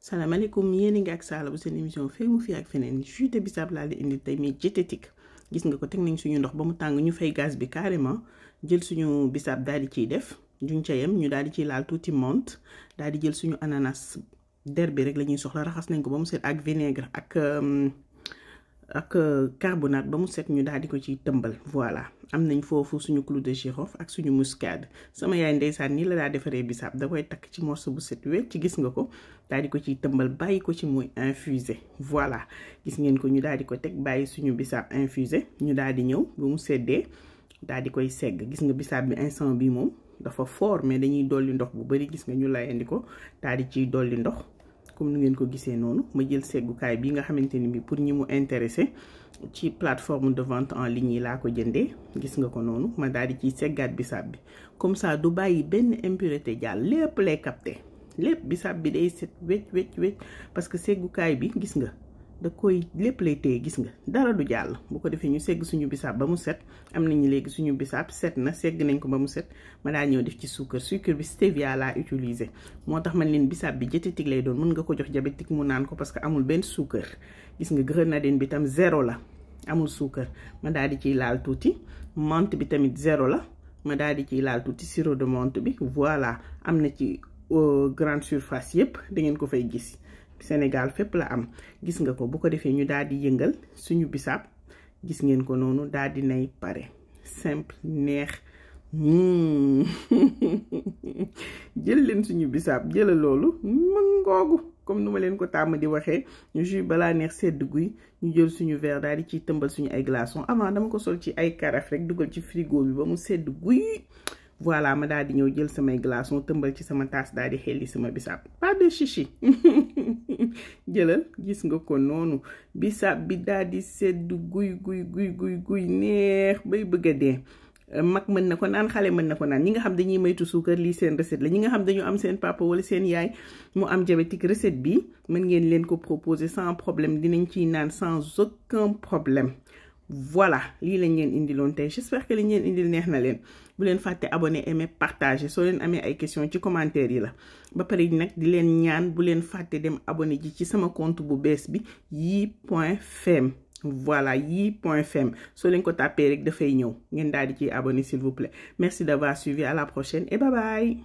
salaamaaleykum yéen a ngi ak Sala bu seen émission fii mu fii ak feneen jus de bisaab laa leen indi tey mais diététique gis nga ko teg nañ suñu ndox ba mu tàng ñu fay gaz bi carrément jël suñu bisaab daal di ciy def duñ ca yem ñu daal di ciy laal tuuti menthe daal di jël suñu ananas der bi rek la ñuy soxla raxas nañ ko ba mu set ak vinaigre ak carbonate ba mu set ñu daal di ko ciy tëmbal voilà am nañ foofu suñu clou de girofle ak suñu muscade sama yaay ndeysaan nii la daa defaree bisaab da koy takk ci morceau bu set wecc ci gis nga ko daal di ko ciy tëmbal bàyyi ko ci muy infusé voilà gis ngeen ko ñu daal di ko teg bàyyi suñu bisaab infusé ñu daal di ñëw ba mu seddee daal di koy segg gis nga bisaab bi instant bi moom dafa fort mais dañuy dolli ndox bu bari gis nga ñu layandi ko daal di ciy dolli ndox comme nu ngeen ko gisee noonu ma jël seggukaay bi nga xamante ni bi pour ñi mu intéressé ci plateforme de vente en ligne yi laa ko jëndee gis nga ko noonu ma daal di ciy seggaat bisaab bi comme ça du bàyyi benn impureté jàll lépp lay capté lépp bisaab bi day set wecc parce que seggukaay bi gis nga da koy lépp lay téye gis nga dara du jàll bu ko defee ñu segg suñu bisaab ba mu set am nañu léegi suñu bisaab set na segg nañ ko ba mu set ma daal ñëw def ci sucre bi stevia laa utiliser moo tax man leen bisaab bi diététique lay doon mën nga ko jox diabétique mu naan ko parce que amul benn sucre gis nga grenadine bi tam 0 la amul sucre ma daal di ciy laal tuuti menthe bi tamit 0 la ma daal di ciy laal tuuti sirop de menthe bi voilà am na ci grande surface yépp da ngeen ko fay gis Sénégal fépp la am gis nga ko bu ko defee ñu daal di yëngal suñu bisaab gis ngeen ko noonu daal di nay pare simple neex jël leen suñu bisaab jëla loolu mangoogu comme nu ma leen ko tàmm di waxee ñu jus balaa neex sedd guy ñu jël suñu verre daal di ciy tëmbal suñu ay glaçons avant dama ko sol ci ay carafe rek dugal ci frigo bi ba mu sedd guy voilà ma daal di ñëw jël samay glaçons tëmbal ci sama tasse daal di xelli sama bisaab pas de chichi jëlal gis nga ko noonu bisaab bi daal di sedd guy neex bay bëgg a dee mag mën na ko naan xale mën na ko naan ñi nga xam dañuy moytu suukar lii seen recette la ñi nga xam dañu am seen papa wala seen yaay mu am diabétique recette bi mën ngeen leen ko proposer sans problème dinañ ciy naan sans aucun problème voilà lii lañ leen indiloon tey j'espère que li ñu leen indil neex na leen bu leen fàtte abonné aimer partager soo leen amee ay questions ci commentaire yi la ba pare nag di leen ñaan bu leen fàtte dem abonné ji ci sama compte bu bees bi yi.fm voilà yi.fm soo leen ko tàppee rek dafay ñëw ngeen daal di ciy abonné s'il vous plaît merci d'avoir suivi à la prochaine et bye bye